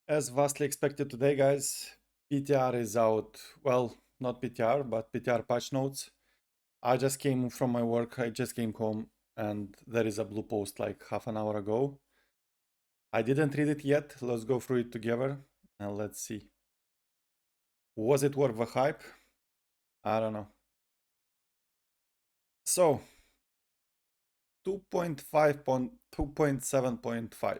As vastly expected today, guys, PTR is out. Well, not PTR, but PTR patch notes. I just came from my work. I just came home and there is a blue post like half an hour ago. I didn't read it yet. Let's go through it together and let's see. Was it worth the hype? I don't know. So, 2.7.5.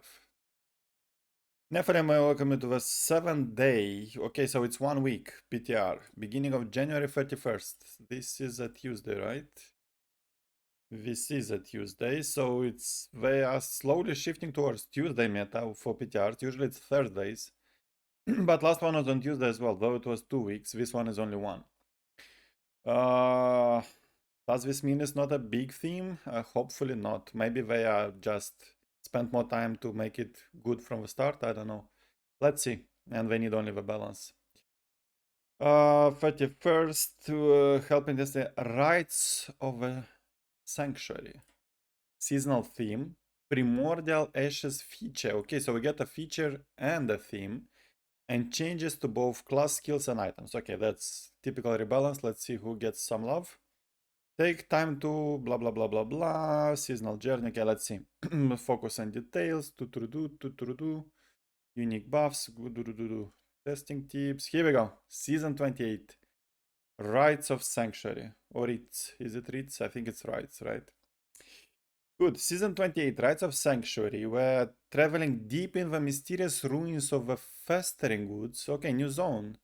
Nephilim, welcome to the 7th day. Okay, so it's 1 week PTR. Beginning of January 31st. This is a Tuesday, right? This is a Tuesday, so they are slowly shifting towards Tuesday meta for PTRs. Usually it's Thursdays. But last one was on Tuesday as well, though it was 2 weeks. This one is only one. Uh, does this mean it's not a big theme? Hopefully not. Maybe they are just spent more time to make it good from the start. I don't know. Let's see. And they need only the balance. 31st to helping us the rights of a sanctuary. Seasonal theme. Primordial Ashes feature. Okay, so we get a feature and a theme. And changes to both class skills and items. Okay, that's typical rebalance. Let's see who gets some love. Take time to blah blah blah blah blah. Seasonal journey. Okay, let's see. Focus on details. Do. Unique buffs. Do. Testing tips. Here we go. Season 28. Rites of Sanctuary. Or Rites. Is it Rites? I think it's Rites, right? Good. Season 28. Rites of Sanctuary. We're traveling deep in the mysterious ruins of the Festering Woods. Okay, new zone.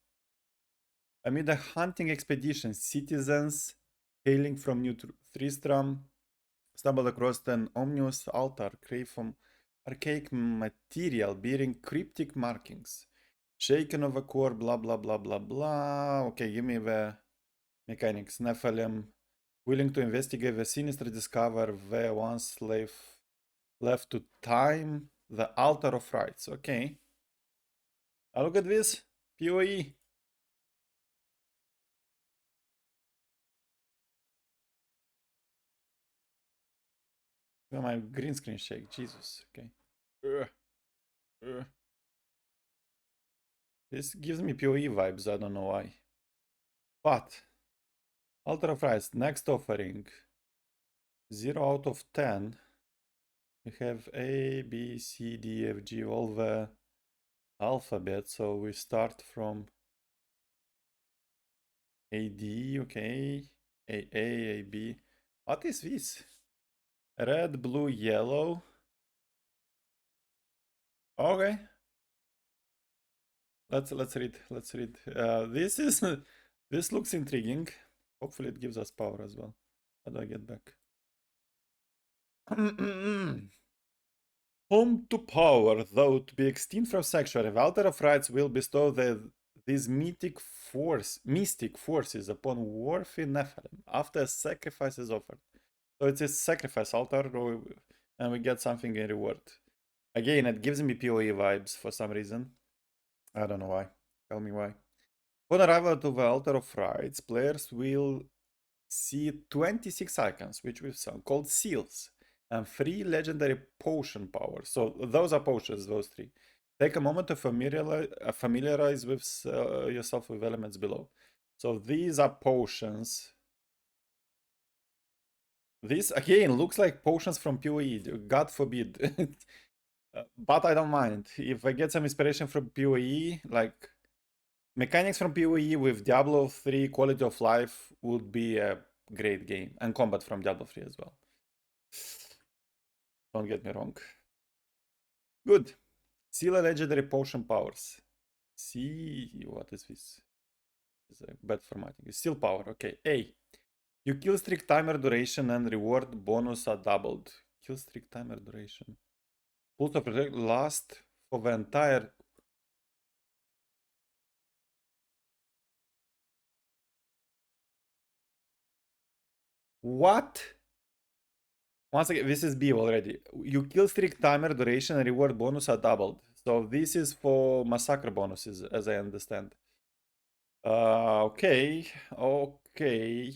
Amid a hunting expedition, citizens hailing from New Tristram stumbled across an ominous altar carved from archaic material bearing cryptic markings. Shaken of a core, blah blah blah blah blah. Okay, give me the mechanics. Nephilim, willing to investigate the sinister discover where one slave left to time the altar of rights. Okay. Look at this. PoE. My green screen shake. Jesus. Okay. Ugh. Ugh. This gives me PoE vibes. I don't know why. But Altar of Rights, next offering. 0 out of 10. We have A, B, C, D, F, G, all the alphabet. So we start from AD, okay. A, B. What is this? Red, blue, yellow. Okay. Let's read. Let's read. This is this looks intriguing. Hopefully it gives us power as well. How do I get back? Home to power, though to be extinct from sanctuary, the Altar of Rights will bestow these mystic forces upon worthy Nephilim after a sacrifice is offered. So it's a sacrifice altar, and we get something in reward. Again, it gives me PoE vibes for some reason. I don't know why. Tell me why. Upon arrival to the Altar of Rights, players will see 26 icons, which we've seen, called seals, and 3 legendary potion powers. So those are potions, those 3. Take a moment to familiarize with yourself with elements below. So these are potions. This, again, looks like potions from PoE. God forbid. But I don't mind. If I get some inspiration from PoE, like mechanics from PoE with Diablo 3 quality of life would be a great game. And combat from Diablo 3 as well. Don't get me wrong. Good. Seal legendary potion powers. See, what is this? It's a bad formatting. Seal power. Okay. A. You kill streak timer duration and reward bonus are doubled. Kill streak timer duration. Pulse of protect last for the entire. What? Once again, this is B already. You kill streak timer duration and reward bonus are doubled. So this is for massacre bonuses, as I understand. Okay. Okay.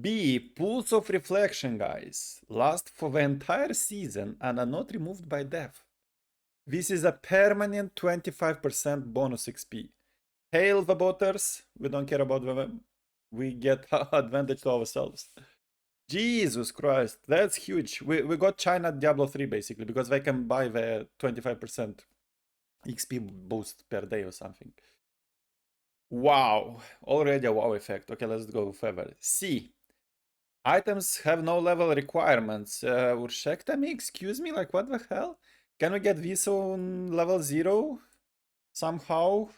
B. Pools of reflection, guys. Last for the entire season and are not removed by death. This is a permanent 25% bonus XP. Hail the botters. We don't care about them. We get advantage to ourselves. Jesus Christ, that's huge. We got China Diablo 3 basically because they can buy the 25% XP boost per day or something. Wow, already a wow effect. Okay, let's go further. C. Items have no level requirements. Urshekta excuse me, like what the hell? Can we get this on level 0 somehow?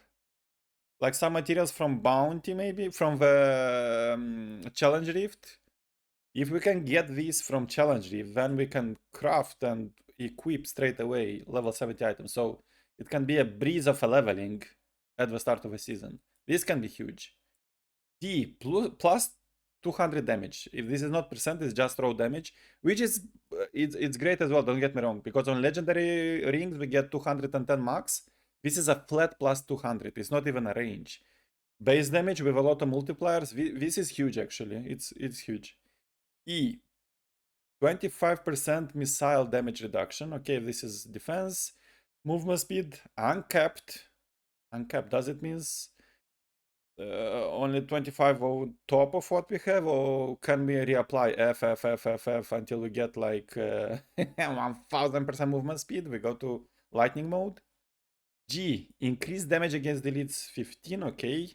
Like some materials from Bounty maybe? From the Challenge Rift? If we can get these from Challenge Rift, then we can craft and equip straight away level 70 items. So it can be a breeze of a leveling at the start of a season. This can be huge. D plus 200 damage. If this is not percent, it's just raw damage, which is it's great as well. Don't get me wrong, because on legendary rings we get 210 max. This is a flat plus 200. It's not even a range. Base damage with a lot of multipliers. This is huge actually. It's huge. E 25% missile damage reduction. Okay, this is defense. Movement speed uncapped. Uncapped. Does it means only 25 on top of what we have, or can we reapply F until we get like 1000% movement speed? We go to lightning mode. G, increase damage against deletes 15, okay.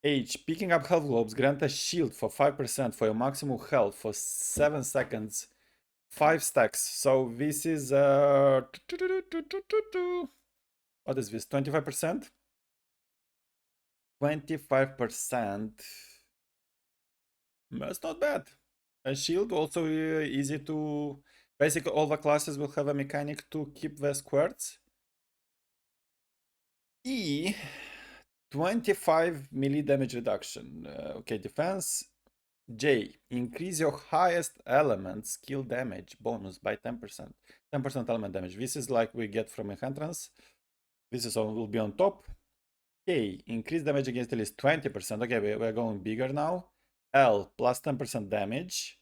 H, picking up health globes grant a shield for 5% for your maximum health for 7 seconds, 5 stacks. So this is what is this, 25%? 25%. That's not bad. A shield also easy to... Basically all the classes will have a mechanic to keep the squares. E 25 melee damage reduction. Okay, defense. J, increase your highest element skill damage bonus by 10%. 10% element damage. This is like we get from Entrance. This is all will be on top. K, increase damage against at least 20%. Okay, we're going bigger now. L, plus 10% damage.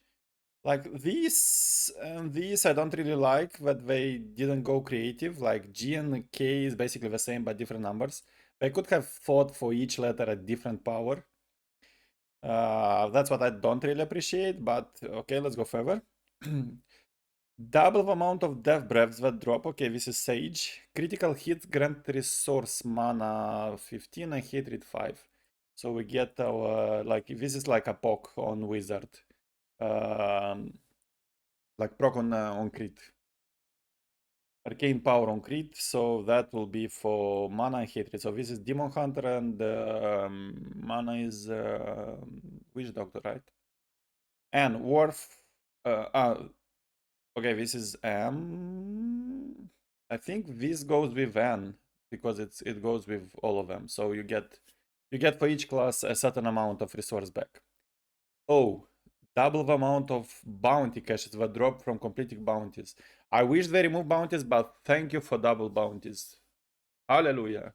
Like these and these I don't really like that they didn't go creative. Like G and K is basically the same but different numbers. They could have thought for each letter a different power. That's what I don't really appreciate, but okay, let's go further. Double the amount of death breaths that drop. Okay, this is Sage. Critical hit grant resource mana 15 and hit rate 5. So we get our, like, this is like a poke on Wizard. Like proc on crit. Arcane power on crit, so that will be for mana and hit rate. So this is Demon Hunter and mana is Witch Doctor, right? And Worth. Okay, this is M. I think this goes with N because it goes with all of them. So you get for each class a certain amount of resource back. Oh, double the amount of bounty caches that drop from completing bounties. I wish they remove bounties, but thank you for double bounties. Hallelujah.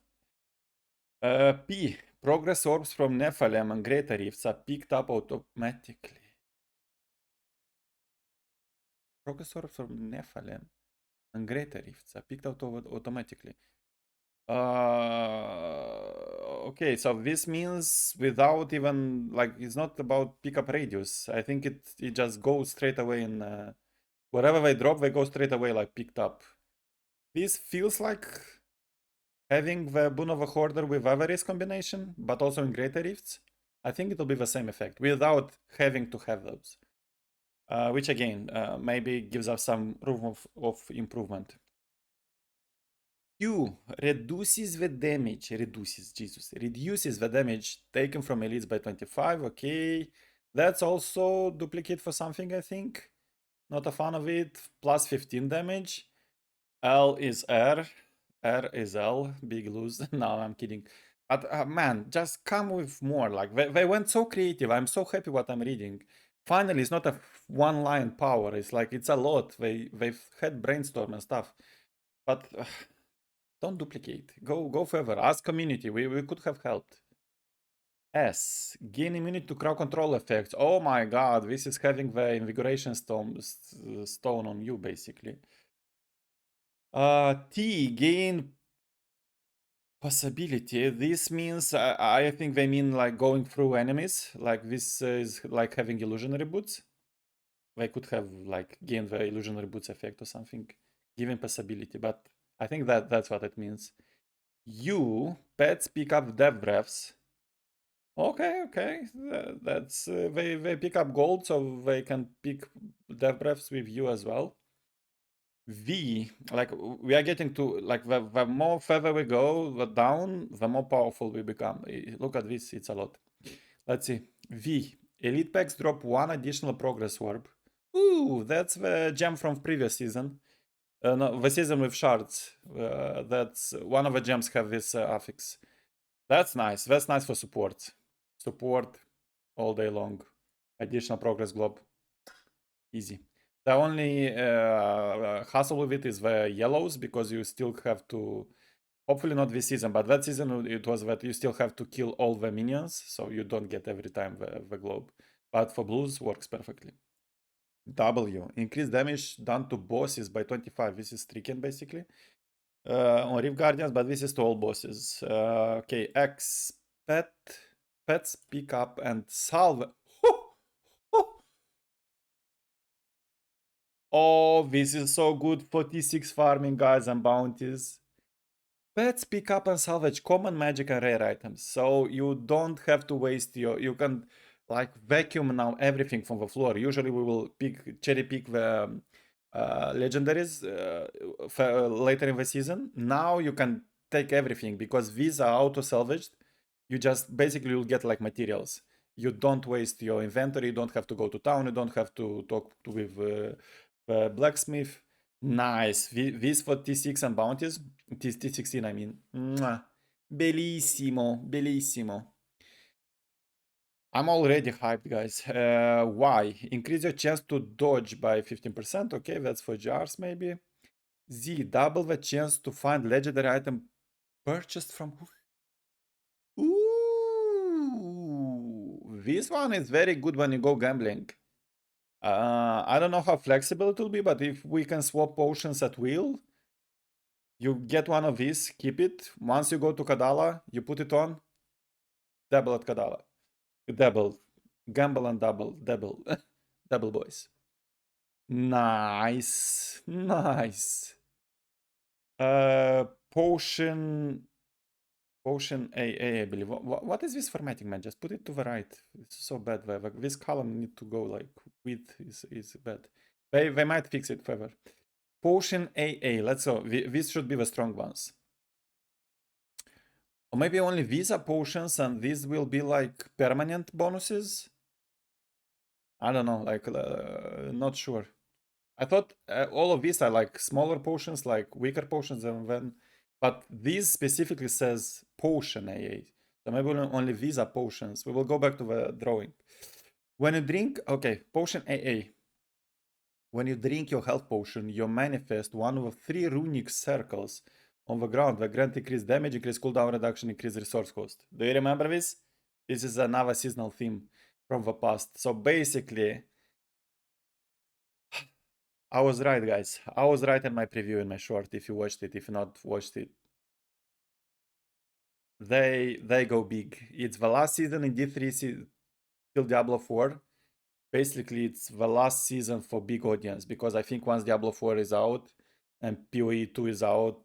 P. Progress orbs from Nephalem and Greater Rifts are picked up automatically. Progress orbs from Nephalem and Greater Rifts are picked out automatically. Okay, so this means without even, like, it's not about pickup radius. I think it just goes straight away in wherever they drop, they go straight away like picked up. This feels like having the Boon of a Hoarder with Avarice combination, but also in Greater Rifts. I think it'll be the same effect without having to have those. Which again, maybe gives us some room of improvement. Q reduces the damage, reduces the damage taken from elites by 25, okay. That's also duplicate for something, I think. Not a fan of it, plus 15 damage. L is R, R is L, big lose. No, I'm kidding. But man, just come with more, like, they went so creative, I'm so happy what I'm reading. Finally, it's not a one-line power, it's like, it's a lot, they've had brainstorm and stuff. But... don't duplicate. Go further. Ask community. We could have helped. S. Gain immunity to crowd control effects. Oh my god, this is having the invigoration stone on you, basically. T, gain possibility. This means, I think they mean like going through enemies. Like this is like having illusionary boots. They could have like gained the illusionary boots effect or something, giving possibility. But I think that's what it means. U, pets pick up death breaths. Okay, okay. That's they pick up gold, so they can pick death breaths with you as well. V, like we are getting to like the more further we go, the down, the more powerful we become. Look at this, it's a lot. Let's see. V, elite packs drop one additional progress orb. Ooh, that's the gem from previous season. No, the season with shards. That's one of the gems have this affix. That's nice. That's nice for support. Support all day long. Additional progress globe. Easy. The only hassle with it is the yellows because you still have to. Hopefully not this season, but that season it was that you still have to kill all the minions, so you don't get every time the globe. But for blues works perfectly. W. Increase damage done to bosses by 25. This is stricken basically. On Reef Guardians, but this is to all bosses. Okay, X. Pet. Pets pick up and salve. Oh, this is so good for T6 farming, guys, and bounties. Pets pick up and salvage common, magic, and rare items. So you don't have to waste your... You can like vacuum now everything from the floor. Usually we will cherry pick the legendaries later in the season. Now you can take everything because these are auto salvaged. You just basically will get like materials. You don't waste your inventory. You don't have to go to town. You don't have to talk with the blacksmith. Nice. This for T6 and bounties. T16, I mean. Mwah. Bellissimo. Bellissimo. I'm already hyped, guys. Why? Increase your chance to dodge by 15%. Okay, that's for jars, maybe. Z, double the chance to find legendary item purchased from... Ooh, this one is very good when you go gambling. I don't know how flexible it will be, but if we can swap potions at will, you get one of these, keep it. Once you go to Kadala, you put it on, double at Kadala. Double. Gamble and double. Double. Double boys. Nice. Nice. Potion. Potion AA, I believe. What is this formatting, man? Just put it to the right. It's so bad. This column need to go like width is bad. They might fix it further. Potion AA. Let's go. These should be the strong ones. Or maybe only these are potions and these will be like permanent bonuses? I don't know, like, not sure. I thought all of these are like smaller potions, like weaker potions, and then, but these specifically says potion AA. So maybe only these are potions. We will go back to the drawing. When you drink, okay, potion AA. When you drink your health potion, you manifest one of 3 runic circles on the ground that grant increased damage, increased cooldown reduction, increased resource cost. Do you remember this? This is another seasonal theme from the past. So basically, I was right, guys. I was right in my preview in my short. If you watched it, if you not watched it, they go big. It's the last season in D3 till Diablo 4. Basically, it's the last season for big audience because I think once Diablo 4 is out and PoE 2 is out,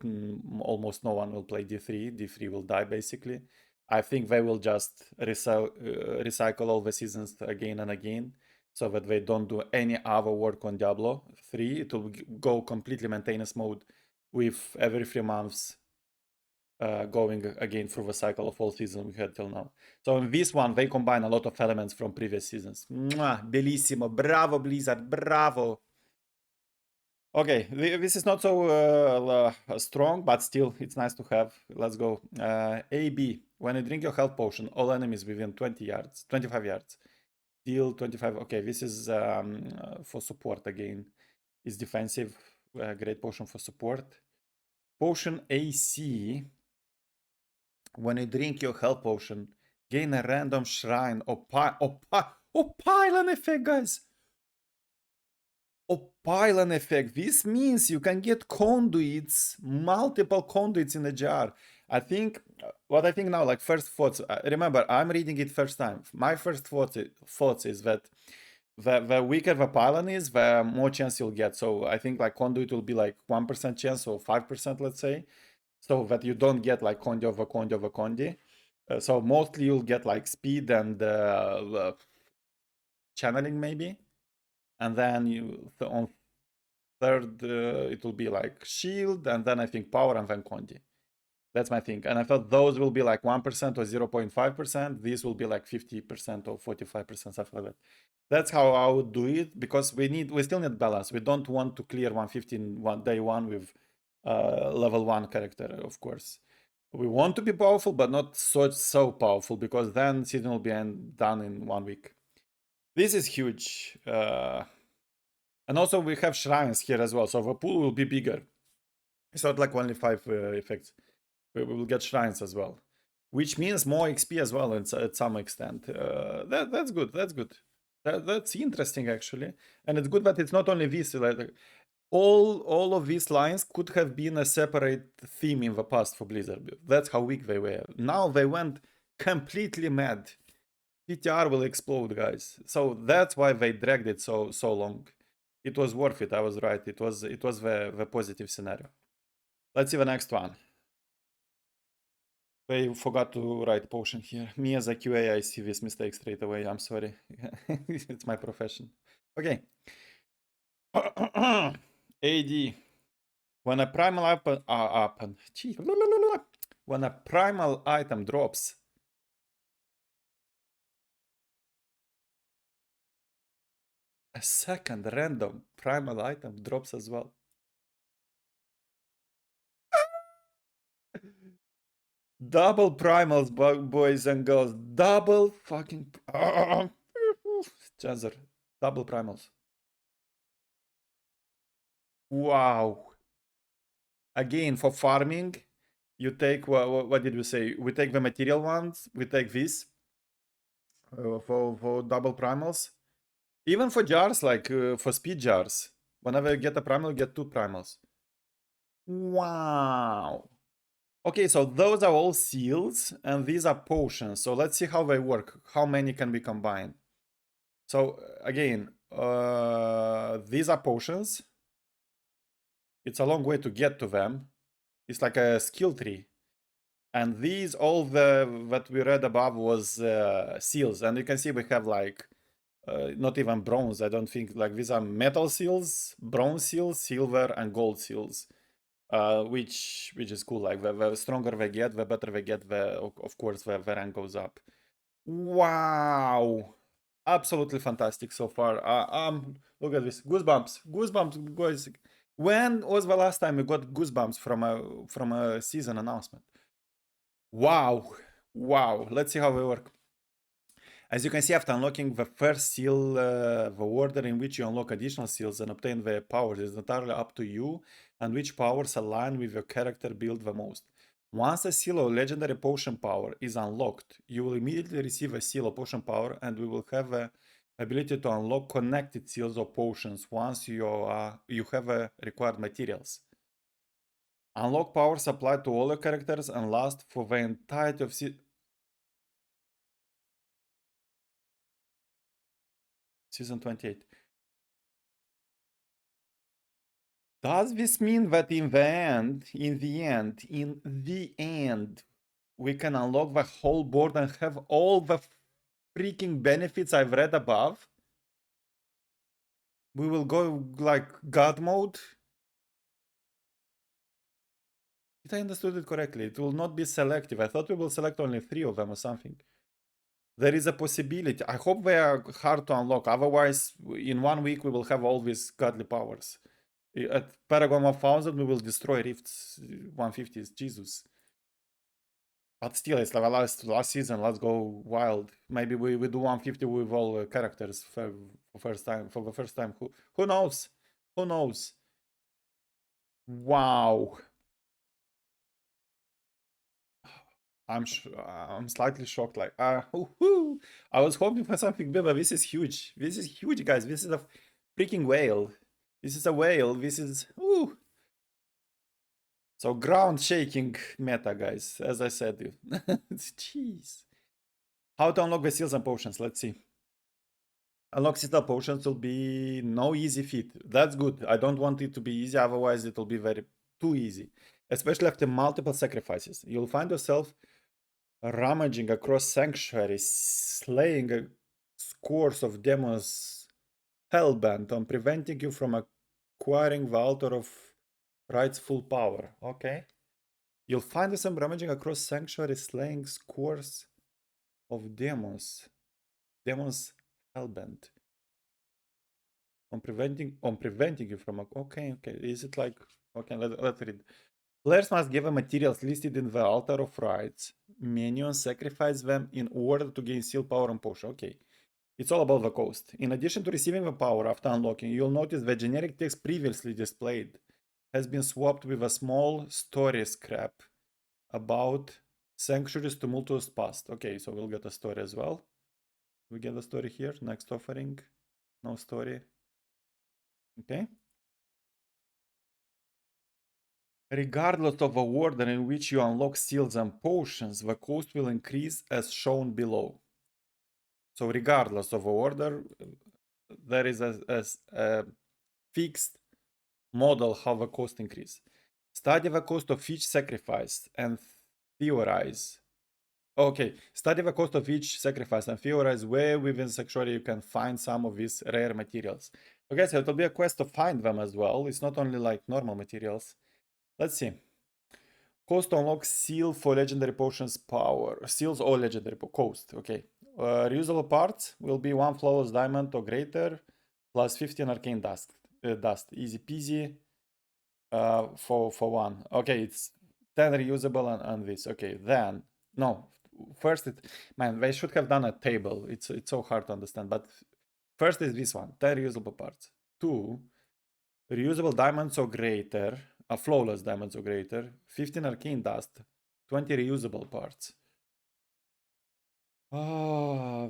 almost no one will play D3. D3 will die basically. I think they will just recycle all the seasons again and again so that they don't do any other work on Diablo 3. It will go completely maintenance mode with every 3 months going again through the cycle of all seasons we had till now. So in this one, they combine a lot of elements from previous seasons. Mwah, bellissimo, bravo Blizzard, bravo! Okay, this is not so strong, but still, it's nice to have. Let's go. AB, when you drink your health potion, all enemies within 20 yards, 25 yards. Deal 25, okay, this is for support again. It's defensive, great potion for support. Potion AC, when you drink your health potion, gain a random shrine or pylon effect, guys. Oh, pylon effect. This means you can get conduits, multiple conduits in a jar. I think what I think now, like first thoughts. Remember, I'm reading it first time. My first thoughts is that the weaker the pylon is, the more chance you'll get. So I think like conduit will be like 1% chance or 5%, let's say, so that you don't get like condi over condi over condi. So mostly you'll get like speed and channeling maybe, and then on third it will be like shield, and then I think power, and then condi. That's my thing. And I thought those will be like 1% or 0.5%. These will be like 50% or 45%, stuff like that. That's how I would do it, because we still need balance. We don't want to clear 115 day one with level 1 character, of course. We want to be powerful, but not so powerful, because then season will be done in 1 week. This is huge. And also we have shrines here as well, so the pool will be bigger. It's not like only 5 effects. We will get shrines as well, which means more XP as well at some extent. That's good. That's good. That's interesting actually, and it's good that it's not only this. Like all of these lines could have been a separate theme in the past for Blizzard. That's how weak they were. Now they went completely mad. PTR will explode, guys. So that's why they dragged it so long. It was worth it. I was right. It was the positive scenario. Let's see the next one. I forgot to write potion here. Me as a QA, I see this mistake straight away. I'm sorry. It's my profession. Okay. AD. When a primal when a primal item drops, a second random primal item drops as well. Double primals, boys and girls. Double fucking. Chaser. Double primals. Wow. Again, for farming, you take what did we say? We take the material ones. We take this for double primals. Even for jars, like for speed jars. Whenever you get a primal, you get 2 primals. Wow. Okay, so those are all seals, and these are potions. So let's see how they work. How many can be combined? So again, these are potions. It's a long way to get to them. It's like a skill tree. And these, all what we read above was seals. And you can see we have like, not even bronze, I don't think. Like these are metal seals, bronze seals, silver, and gold seals. Which is cool. Like the stronger they get, the better they get, of course the rank goes up. Wow. Absolutely fantastic so far. Look at this. Goosebumps. Goosebumps, guys. When was the last time we got goosebumps from a season announcement? Wow. Wow. Let's see how they work. As you can see, after unlocking the first seal, the order in which you unlock additional seals and obtain their powers is entirely up to you, and which powers align with your character build the most. Once a seal or legendary potion power is unlocked, you will immediately receive a seal or potion power, and we will have the ability to unlock connected seals or potions once you have required materials. Unlock powers applied to all your characters and last for the entirety of season 28. Does this mean that in the end, we can unlock the whole board and have all the freaking benefits I've read above? We will go like God mode? If I understood it correctly, it will not be selective. I thought we will select only 3 of them or something. There is a possibility. I hope they are hard to unlock. Otherwise, in 1 week, we will have all these godly powers. At Paragon 1000, we will destroy Rifts 150s. Jesus. But still, it's like last season. Let's go wild. Maybe we do 150 with all characters for the first time. Who knows? Who knows? Wow. I'm slightly shocked. Like I was hoping for something big, but this is huge. This is huge, guys. This is a freaking whale. This is a whale. This is... Ooh. So ground shaking meta, guys. As I said. Jeez. How to unlock the seals and potions? Let's see. Unlock seasonal potions will be no easy feat. That's good. I don't want it to be easy, otherwise it will be very too easy. Especially after multiple sacrifices. You'll find yourself rummaging across sanctuaries, slaying scores of demons hellbent on preventing you from acquiring the altar of right's full power. Okay. You'll find yourself rummaging across sanctuaries, slaying scores of demons hellbent on preventing you from okay. Is it like okay? Let's read. Players must give materials listed in the altar of rights menu and sacrifice them in order to gain seal power and potion. Okay. It's all about the cost. In addition to receiving the power after unlocking, you'll notice the generic text previously displayed has been swapped with a small story scrap about Sanctuary's tumultuous past. Okay, so we'll get a story as well. We get a story here. Next offering. No story. Okay. Regardless of the order in which you unlock seals and potions, the cost will increase as shown below. So regardless of the order, there is a fixed model how the cost increase. Study the cost of each sacrifice and theorize. Okay, study the cost of each sacrifice and theorize where within Sanctuary you can find some of these rare materials. Okay, so it'll be a quest to find them as well. It's not only like normal materials. Let's see. Cost to unlock seal for legendary potions power. Seals or legendary cost. Okay. Reusable parts will be 1 flawless diamond or greater plus 15 arcane dust. Easy peasy. For one. Okay, it's 10 reusable and this. Okay, then no. First, man, they should have done a table. It's so hard to understand. But first is this one: 10 reusable parts. 2 reusable diamonds or greater. A flawless diamonds or greater. 15 arcane dust. 20 reusable parts.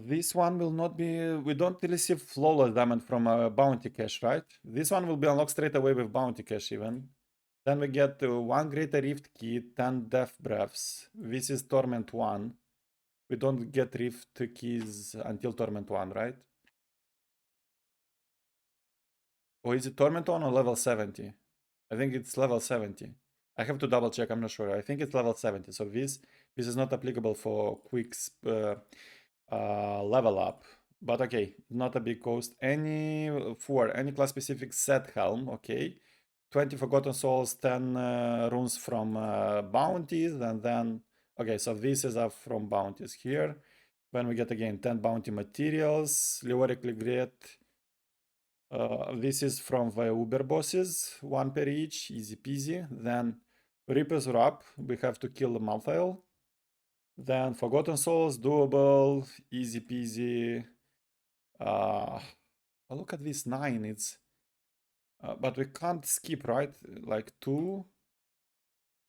This one will not be... We don't receive flawless diamond from a bounty cache, right? This one will be unlocked straight away with bounty cache even. Then we get 1 greater rift key, 10 death breaths. This is torment 1. We don't get rift keys until torment 1, right? Or is it torment 1 or level 70? I think it's level 70. I have to double check, I'm not sure. I think it's level 70. So this is not applicable for quick level up. But okay, not a big cost. Any class specific set helm, okay. 20 Forgotten Souls, 10 runes from bounties, and then... Okay, so this is up from bounties here. When we get again 10 bounty materials, Leoric Legret. This is from the Uber bosses, 1 per each, easy peasy. Then Reaper's Wrap, we have to kill Malthael. Then Forgotten Souls, doable, easy peasy. Look at this 9, it's... but we can't skip, right? Like 2.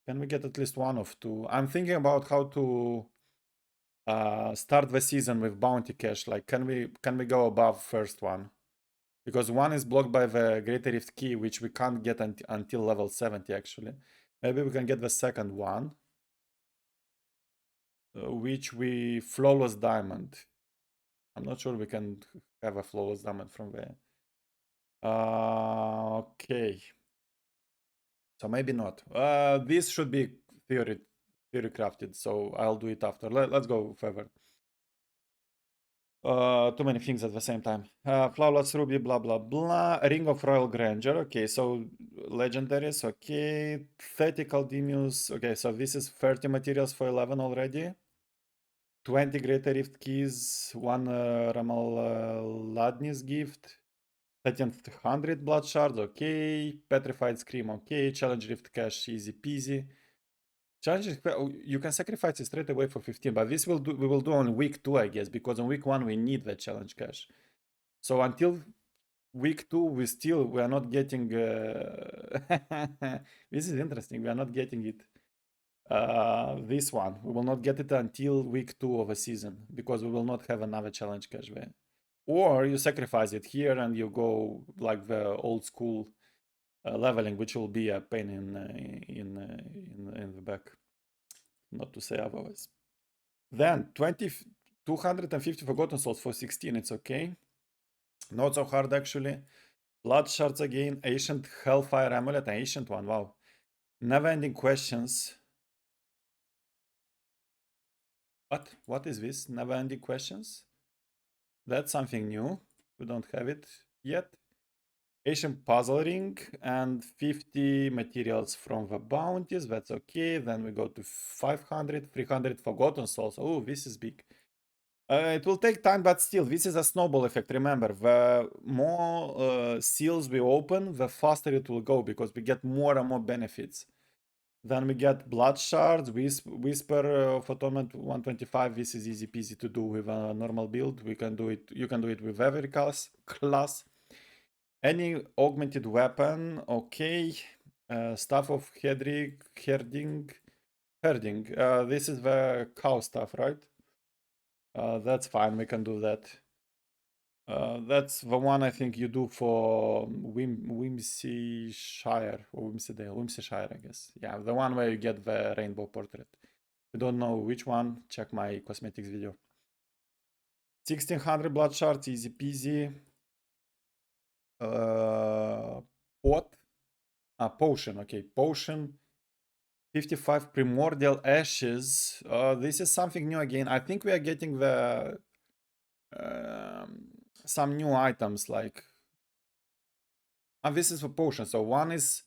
Can we get at least 1 of 2? I'm thinking about how to start the season with bounty cache. Like, can we go above first one? Because 1 is blocked by the Greater Rift key, which we can't get until level 70 actually. Maybe we can get the second one, which we flawless diamond. I'm not sure we can have a flawless diamond from there. Okay. So maybe not. This should be theory crafted, so I'll do it after. Let's go further. Too many things at the same time. Flawless Ruby, blah, blah, blah. Ring of Royal Grandeur. Okay, so legendaries. Okay. 30 Caldemus. Okay, so this is 30 materials for 11 already. 20 Greater Rift Keys. 1 Ramal Ladnis gift. 1300 Blood Shards. Okay. Petrified Scream. Okay. Challenge Rift Cache. Easy peasy. You can sacrifice it straight away for 15, but this we will do on week 2, I guess, because on week 1 we need the challenge cache. So until week 2 we are not getting this is interesting, we are not getting it, this one we will not get it until week 2 of a season, because we will not have another challenge cache there. Or you sacrifice it here and you go like the old school leveling, which will be a pain in the back, not to say otherwise. Then 250 Forgotten Souls for 16, it's okay. Not so hard actually. Blood Shards again, Ancient Hellfire Amulet, an ancient one, wow. Never-ending questions. What is this? Never-ending questions? That's something new. We don't have it yet. Ancient Puzzle Ring and 50 materials from the bounties. That's okay. Then we go to 500, 300 Forgotten Souls. Oh, this is big. It will take time, but still, this is a snowball effect. Remember, the more seals we open, the faster it will go because we get more and more benefits. Then we get Blood Shards, Whisper of Atonement 125. This is easy peasy to do with a normal build. We can do it. You can do it with every class. Any augmented weapon, okay. Staff of Herding. This is the cow stuff, right? That's fine, we can do that. That's the one I think you do for Whimsy Shire or Whimsy Shire, I guess. Yeah, the one where you get the rainbow portrait. I don't know which one. Check my cosmetics video. 1600 blood shards, easy peasy. Pot. Potion. Okay, potion. 55 primordial ashes. This is something new again. I think we are getting the some new items like. And this is for potion. So one is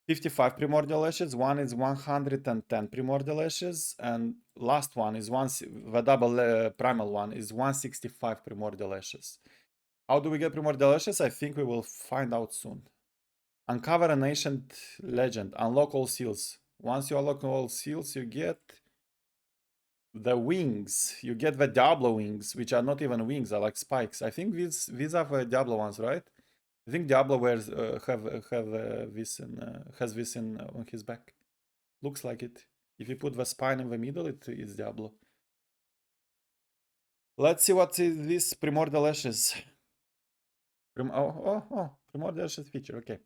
55 primordial ashes, one is 110 primordial ashes, and last one is the double primal one is 165 primordial ashes. How do we get primordial ashes? I think we will find out soon. Uncover an ancient legend. Unlock all seals. Once you unlock all seals, you get the wings. You get the Diablo wings, which are not even wings, are like spikes. I think these are the Diablo ones, right? I think Diablo wears has this in on his back. Looks like it. If you put the spine in the middle, it is Diablo. Let's see what is this Primordial Ashes. Primordial Ashes feature, okay.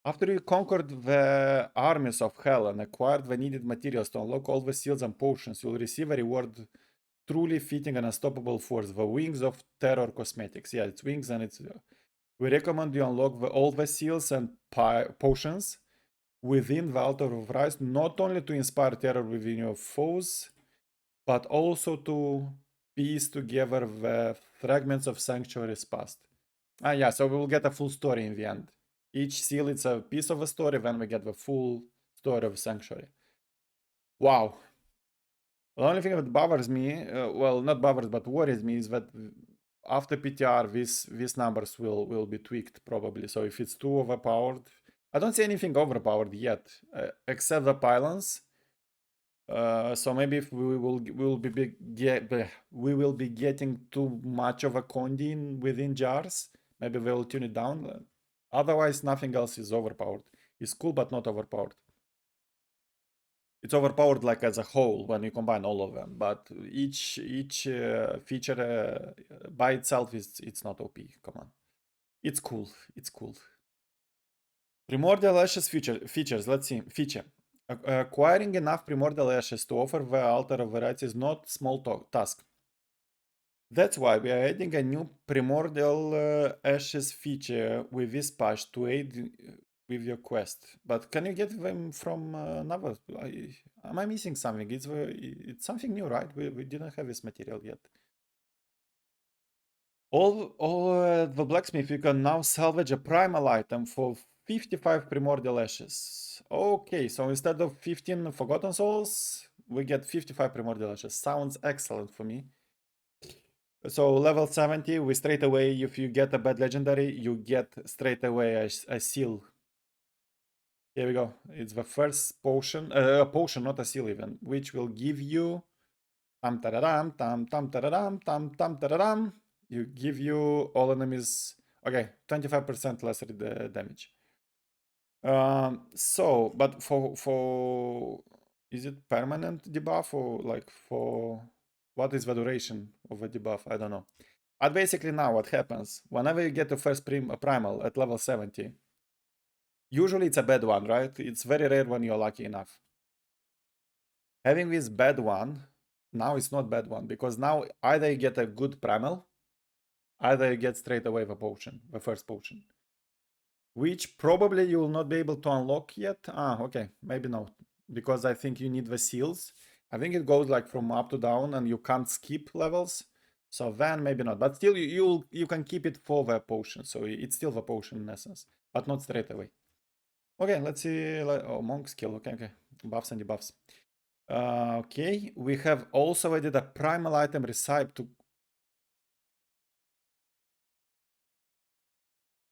After you conquered the armies of hell and acquired the needed materials to unlock all the seals and potions, you'll receive a reward truly fitting an unstoppable force, the Wings of Terror cosmetics. Yeah, it's wings and it's... We recommend you unlock all the seals and potions within the Altar of Rise, not only to inspire terror within your foes, but also to piece together the fragments of Sanctuary's past. Yeah, so we will get a full story in the end. Each seal is a piece of a story, then we get the full story of Sanctuary. Wow. The only thing that bothers me, well, not bothers, but worries me, is that after PTR, these numbers will be tweaked probably. So if it's too overpowered, I don't see anything overpowered yet, except the pylons. So maybe if we will be getting too much of a condi within jars, maybe we'll tune it down. Otherwise, nothing else is overpowered. It's cool, but not overpowered. It's overpowered like as a whole when you combine all of them, but each feature by itself it's not OP. Come on, it's cool. It's cool. Primordial Ashes features. Let's see. Feature. Acquiring enough Primordial Ashes to offer the Altar of Variety is not small task. That's why we are adding a new Primordial Ashes feature with this patch to aid with your quest. But can you get them from another? Am I missing something? It's something new, right? We didn't have this material yet. All the blacksmith, you can now salvage a primal item for 55 primordial ashes. Okay, so instead of 15 forgotten souls, we get 55 primordial ashes. Sounds excellent for me. So level 70, we straight away, if you get a bad legendary, you get straight away a seal. Here we go. It's the first potion, a potion, not a seal even, which will give you tam tararam, tam tam tararam, tam tam tararam. You give you all enemies. Okay, 25% lesser damage. So, but for is it permanent debuff or like for what is the duration of a debuff? I don't know. But basically now what happens, whenever you get the first primal at level 70, Usually it's a bad one, right? It's very rare when you're lucky enough. Having this bad one, now it's not bad one, because now either you get a good primal, either you get straight away the potion, the first potion. Which probably you will not be able to unlock yet. Ah, okay, maybe not. Because I think you need the seals. I think it goes like from up to down and you can't skip levels. So then maybe not. But still you can keep it for the potion. So it's still the potion in essence. But not straight away. Okay, let's see. Oh, monk skill. Okay, okay. Buffs and debuffs. Okay, we have also added a primal item recipe to...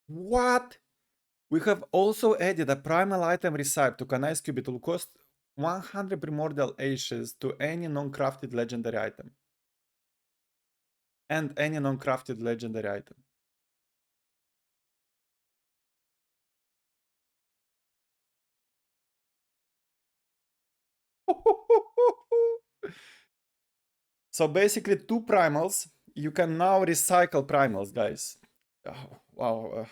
What? We have also added a primal item recipe to Kanai's cube. It will cost 100 primordial ashes to any non-crafted legendary item. And any non-crafted legendary item. So basically 2 primals. You can now recycle primals, guys. Oh, wow.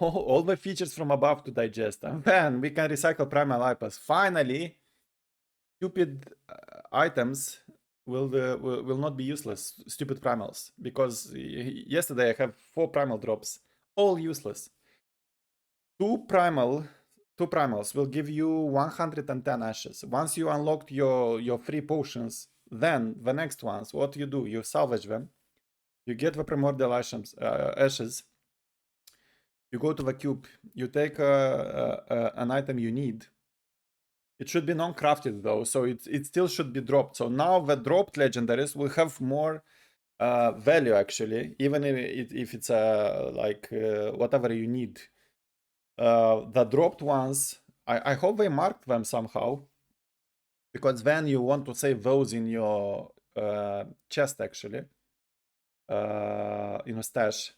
All the features from above to digest. And then we can recycle primal items. Finally, stupid items will not be useless. Stupid primals, because yesterday I have 4 primal drops, all useless. Two primals will give you 110 ashes. Once you unlocked your free potions, then the next ones, what you do? You salvage them. You get the primordial ashes. You go to the cube. You take an item you need. It should be non-crafted though, so it still should be dropped. So now the dropped legendaries will have more value actually, even if it's like whatever you need. The dropped ones, I hope they marked them somehow, because then you want to save those in your chest actually, in a stash.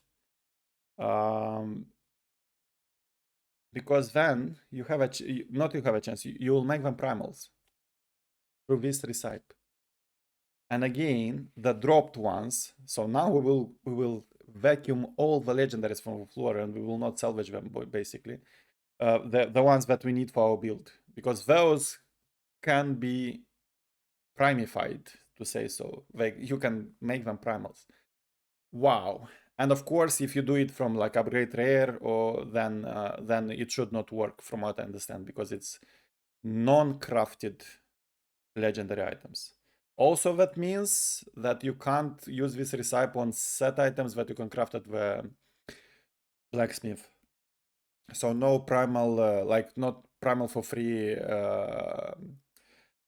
Because then you have not you have a chance, you will make them primals through this recipe. And again, the dropped ones. So now we will vacuum all the legendaries from the floor, and we will not salvage them basically. The ones that we need for our build, because those can be primified, to say so. Like you can make them primals. Wow. And of course, if you do it from like upgrade rare, or then it should not work, from what I understand, because it's non-crafted legendary items. Also, that means that you can't use this recipe on set items that you can craft at the blacksmith. So no primal, like not primal for free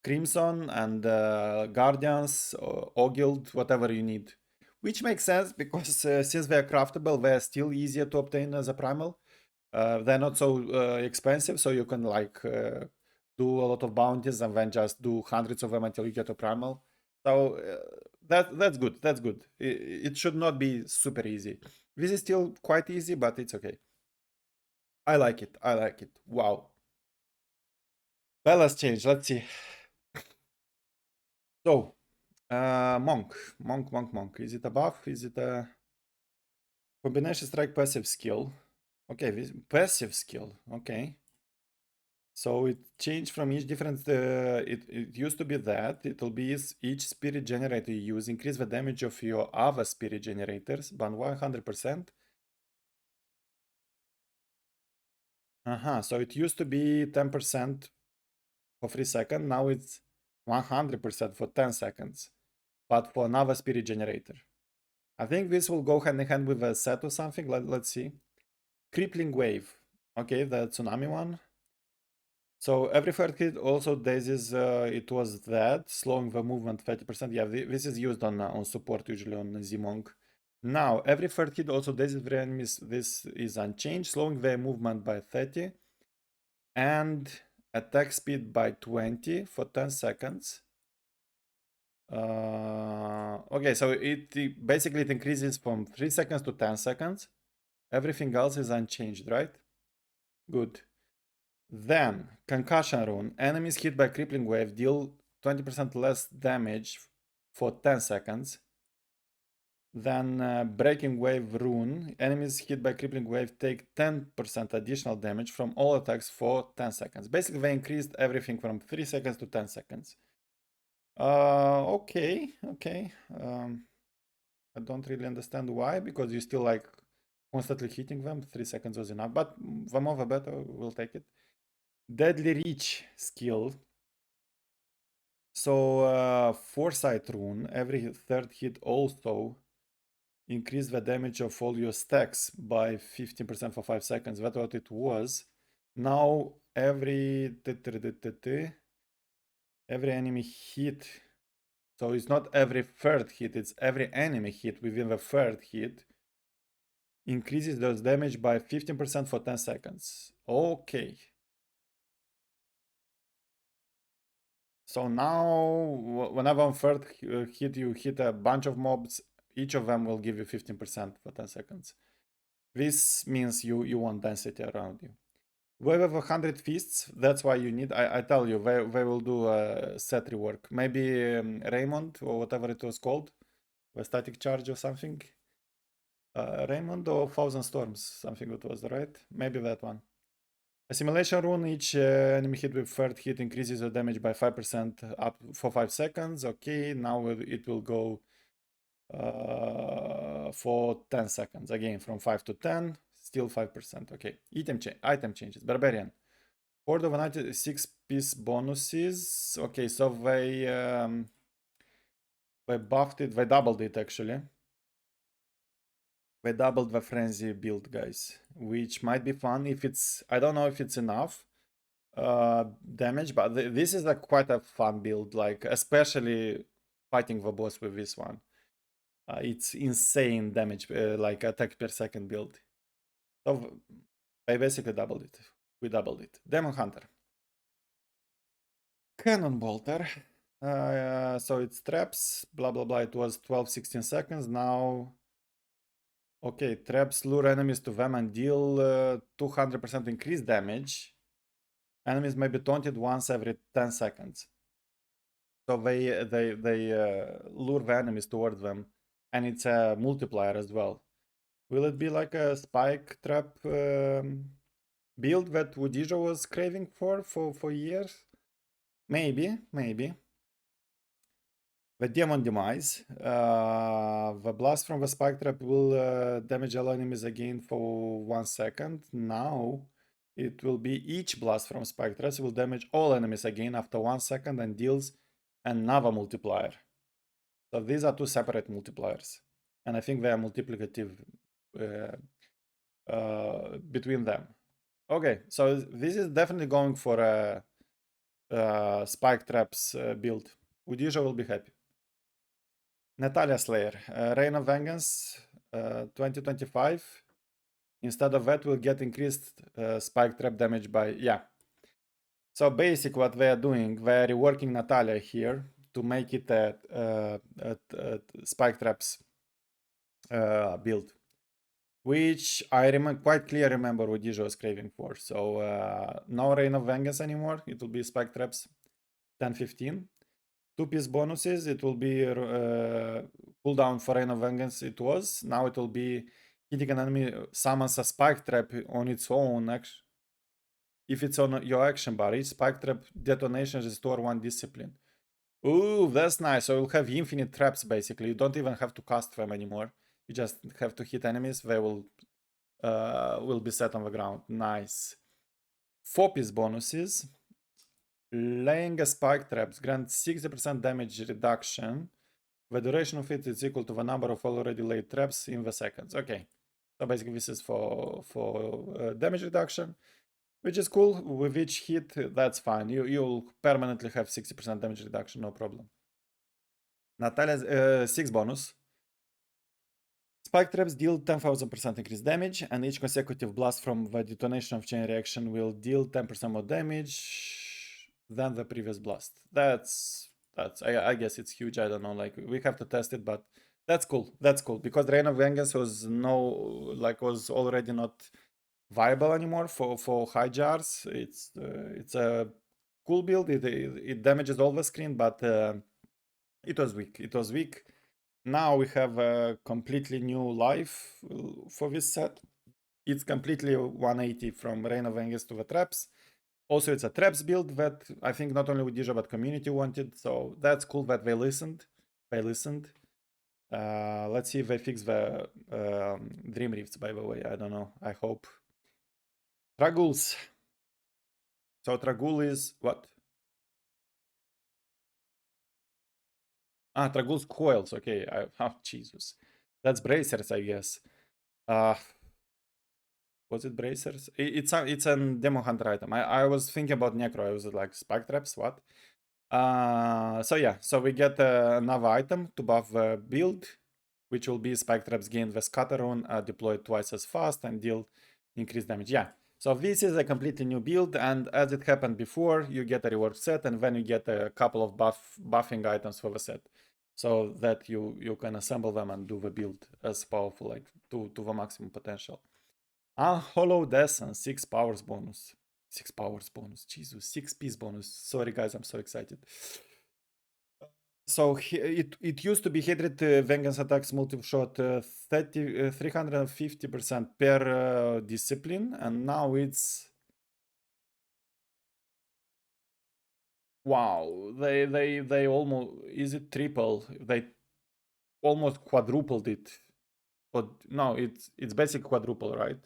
Crimson and Guardians, or Ogild, whatever you need. Which makes sense, because since they are craftable, they are still easier to obtain as a primal. They're not so expensive, so you can like do a lot of bounties and then just do hundreds of them until you get a primal. So that's good. That's good. It should not be super easy. This is still quite easy, but it's okay. I like it. I like it. Wow. Well, let's change. Let's see. So, monk. Is it a buff? Is it a combination strike passive skill? Okay, this passive skill. Okay. So it changed from each different. It used to be that it will be each spirit generator you use increase the damage of your other spirit generators by 100%. So it used to be 10% for 3 seconds. Now it's 100% for 10 seconds, but for another spirit generator. I think this will go hand in hand with a set or something. Let's see. Crippling wave. Okay, the tsunami one. So every third hit also dazes, it was that, slowing the movement 30%. Yeah, this is used on support, usually on Z-Monk. Now, every third hit also dazes the enemies. This is unchanged, slowing their movement by 30. And attack speed by 20 for 10 seconds. Okay, so basically it increases from 3 seconds to 10 seconds. Everything else is unchanged, right? Good. Then, concussion rune. Enemies hit by crippling wave deal 20% less damage for 10 seconds. Then Breaking Wave Rune. Enemies hit by Crippling Wave take 10% additional damage from all attacks for 10 seconds. Basically, they increased everything from 3 seconds to 10 seconds. Okay. I don't really understand why, because you still like constantly hitting them. 3 seconds was enough, but the more the better, we'll take it. Deadly Reach skill. So, Foresight Rune. Every third hit also increase the damage of all your stacks by 15% for 5 seconds. That's what it was. Now every enemy hit. So it's not every third hit, it's every enemy hit within the third hit increases those damage by 15% for 10 seconds. Okay. So now, whenever on third hit you hit a bunch of mobs, each of them will give you 15% for 10 seconds. This means you want density around you. We have 100 feasts, that's why you need, I tell you, they will do a set rework. Maybe Raymond, or whatever it was called, a static charge or something. Raymond or Thousand Storms, something it was, right? Maybe that one. Assimilation rune, each enemy hit with third hit increases the damage by 5% up for 5 seconds. Okay, now it will go for 10 seconds. Again, from 5 to 10, still 5%. Okay, item changes. Barbarian. Horde of 96 piece bonuses. Okay, so they buffed it, they doubled it actually. They doubled the frenzy build, guys, which might be fun if it's, I don't know if it's enough damage, but this is quite a fun build, like especially fighting the boss with this one. It's insane damage, like attack per second build. So I basically doubled it. We doubled it. Demon Hunter. Cannon Bolter. So it's traps, blah blah blah. It was 12-16 seconds. Now, okay, traps lure enemies to them and deal 200% increased damage. Enemies may be taunted once every 10 seconds. So they lure the enemies towards them, and it's a multiplier as well. Will it be like a spike trap build that Wudijo was craving for years? Maybe. The Demon Demise. The blast from the spike trap will damage all enemies again for 1 second. Now it will be each blast from spike traps will damage all enemies again after 1 second and deals another multiplier. So these are two separate multipliers, and I think they are multiplicative between them. Okay, so this is definitely going for a spike traps build. Udija will be happy. Natalia Slayer, Reign of Vengeance 2025. Instead of that, we'll get increased spike trap damage by, yeah. So basic what they are doing, they are reworking Natalia here to make it a spike traps build, which I quite clear remember what Dijo was craving for. So no Reign of Vengeance anymore, it will be spike traps 10-15. 2-piece bonuses, it will be cooldown for Reign of Vengeance, it was. Now it will be hitting an enemy summons a spike trap on its own action. If it's on your action bar, each spike trap detonation restore 1 discipline. Ooh, that's nice. So you'll have infinite traps basically. You don't even have to cast them anymore. You just have to hit enemies. They will be set on the ground. Nice. 4-piece bonuses. Laying a spike traps grants 60% damage reduction. The duration of it is equal to the number of already laid traps in the seconds. Okay. So basically this is for damage reduction, which is cool. With each hit, that's fine. You'll permanently have 60% damage reduction, no problem. Natalia's 6 bonus. Spike traps deal 10,000% increased damage, and each consecutive blast from the detonation of chain reaction will deal 10% more damage than the previous blast. That's I guess it's huge. I don't know, like we have to test it, but that's cool. That's cool because Reign of Vengeance was was already not viable anymore for high jars. It's a cool build. It damages all the screen, but it was weak. Now we have a completely new life for this set. It's completely 180 from Reign of Vengeance to the traps. Also, it's a traps build that I think not only Udija but community wanted, so that's cool that they listened. Let's see if they fix the Dream Rifts, by the way. I don't know. I hope. Traguls. So Tragul is what? Ah, Tragul's coils. Okay. Oh, Jesus. That's bracers, I guess. Uh, was it bracers? It's a demo hunter item. I was thinking about Necro. I was like spike traps. What? So yeah. So we get another item to buff the build, which will be spike traps gain the scatter rune, deployed twice as fast and deal increased damage. Yeah. So this is a completely new build, and as it happened before, you get a reward set, and then you get a couple of buffing items for the set, so that you can assemble them and do the build as powerful, like to the maximum potential. Unhollowed Essence, 6 powers bonus. 6 powers bonus. Jesus, 6 piece bonus. Sorry, guys, I'm so excited. So it used to be Hatred Vengeance attacks multiple shot 350% per discipline, and now it's wow. They almost, is it triple? They almost quadrupled it. But no, it's basic quadruple, right?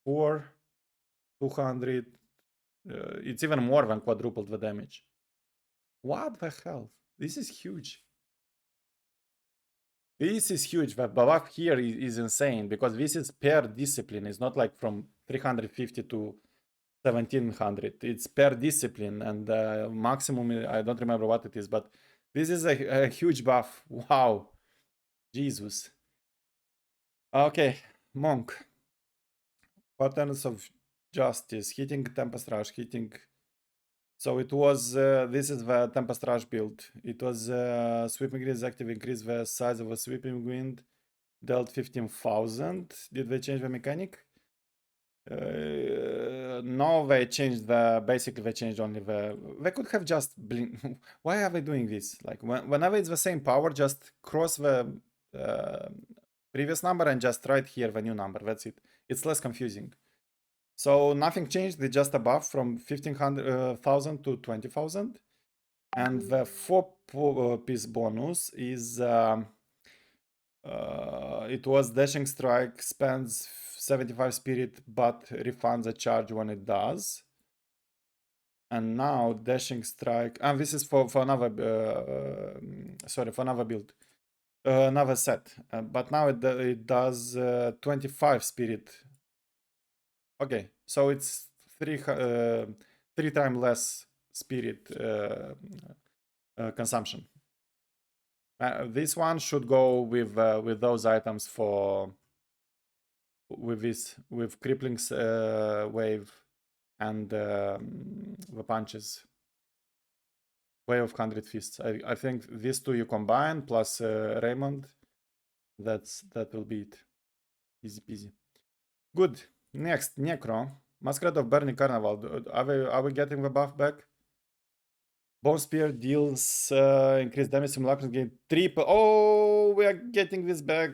4 200. It's even more than quadrupled the damage. What the hell? This is huge. This is huge. The buff here is insane because this is per discipline. It's not like from 350 to 1700. It's per discipline, and maximum, I don't remember what it is, but this is a huge buff. Wow. Jesus. Okay, Monk. Patterns of Justice. Hitting Tempest Rush. Hitting. So it was, this is the Tempest Rush build. It was Sweeping Wind is active, increase the size of a Sweeping Wind, dealt 15,000. Did they change the mechanic? No, they changed basically they changed only they could have just blink. Why are they doing this? Like whenever it's the same power, just cross the uh, previous number and just write here the new number. That's it. It's less confusing. So nothing changed. They just a buff from 15,000 to 20,000. And the 4 piece bonus is it was dashing strike, spends 75 spirit but refunds a charge when it does. And now dashing strike, and this is for another sorry, for another build, another set, but now it does 25 spirit. Okay, so it's three times less spirit consumption. This one should go with those items for with crippling wave and the punches. Way of 100 Fists. I think these two you combine plus Raymond. That will be it. Easy peasy. Good. Next, Necro. Masquerade of Burning Carnival. Are we getting the buff back? Bone Spear deals increased damage, simulacrum gain triple. Oh, we are getting this back.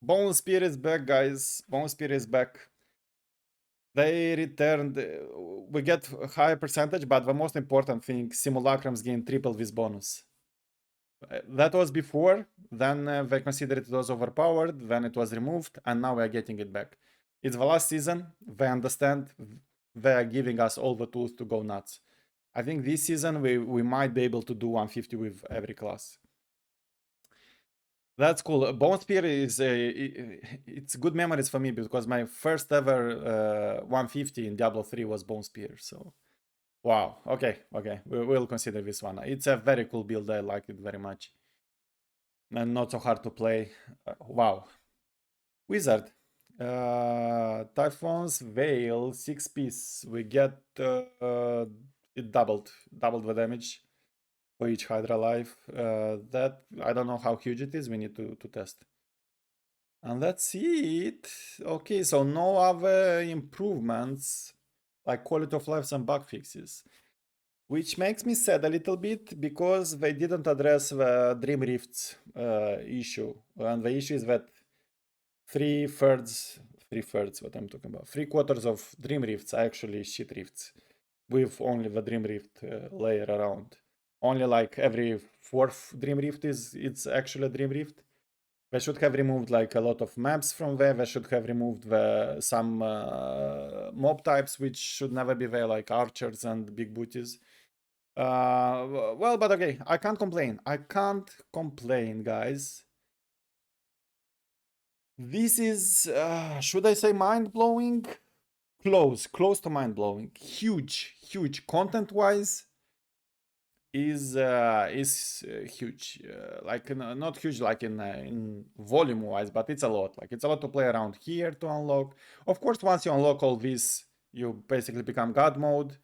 Bone Spear is back, guys. Bone Spear is back. They returned. We get a higher percentage, but the most important thing, simulacrums gain triple this bonus. That was before, then they considered it was overpowered, then it was removed, and now we are getting it back. It's the last season, they understand, they are giving us all the tools to go nuts. I think this season we might be able to do 150 with every class. That's cool. Bone Spear is it's good memories for me because my first ever 150 in Diablo 3 was Bone Spear. So wow. Okay. We'll consider this one. It's a very cool build. I like it very much. And not so hard to play. Wow. Wizard. Typhon's Veil, 6 piece. We get it doubled the damage for each Hydra life. That I don't know how huge it is. We need to test. And that's it. Okay, so no other improvements like quality of life and bug fixes. Which makes me sad a little bit because they didn't address the Dream Rifts issue. And the issue is that three-thirds, what I'm talking about, three-quarters of Dream Rifts are actually shit rifts with only the Dream Rift layer around. Only like every fourth Dream Rift it's actually a Dream Rift. They should have removed like a lot of maps from there. They should have removed some mob types which should never be there, like archers and big booties. Well, but okay, I can't complain. I can't complain, guys. This is, should I say mind-blowing? Close to mind-blowing. Huge. Content-wise, is huge. Like not huge like in volume wise, but it's a lot. Like it's a lot to play around here to unlock. Of course, once you unlock all this, you basically become god mode.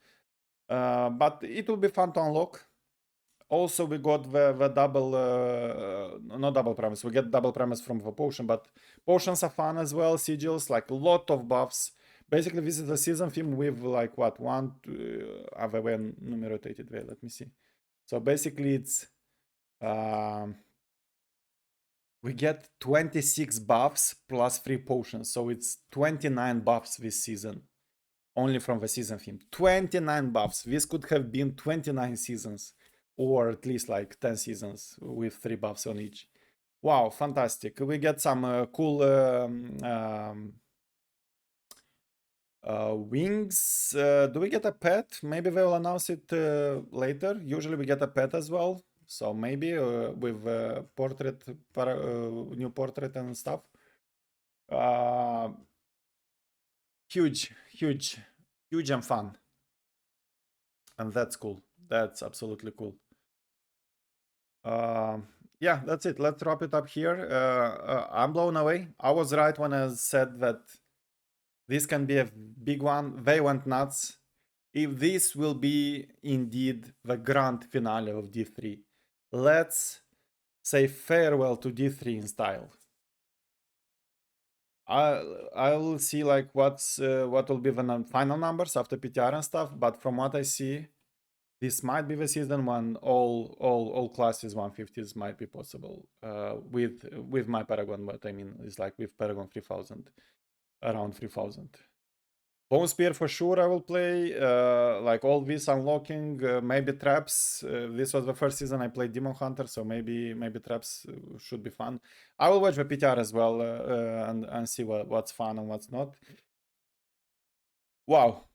But it will be fun to unlock. Also, we got the double, not double premise. We get double premise from the potion, but potions are fun as well. Sigils, like a lot of buffs. Basically, this is the season theme with like what one, other way numerated way. Let me see. So basically, it's we get 26 buffs plus 3 potions. So it's 29 buffs this season. Only from the season theme. 29 buffs. This could have been 29 seasons. Or at least like 10 seasons with 3 buffs on each. Wow, fantastic. We get some cool wings. Do we get a pet? Maybe they will announce it later. Usually we get a pet as well. So maybe with portrait, new portrait and stuff. Huge and fun. And that's cool. That's absolutely cool. Yeah, that's it. Let's wrap it up here. I'm blown away. I was right when I said that this can be a big one. They went nuts. If this will be indeed the grand finale of D3, let's say farewell to D3 in style. I'll see like what will be the final numbers after PTR and stuff. But from what I see, this might be the season when all classes 150s might be possible with my Paragon. But I mean, it's like with Paragon 3000, around 3000. Bone Spear for sure I will play, like all this unlocking, maybe traps. This was the first season I played Demon Hunter, so maybe traps should be fun. I will watch the PTR as well and see what's fun and what's not. Wow.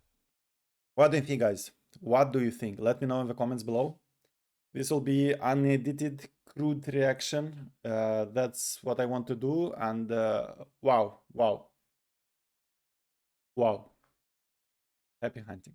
What do you think, guys? What do you think? Let me know in the comments below. This will be unedited, crude reaction. That's what I want to do. And wow. Happy hunting.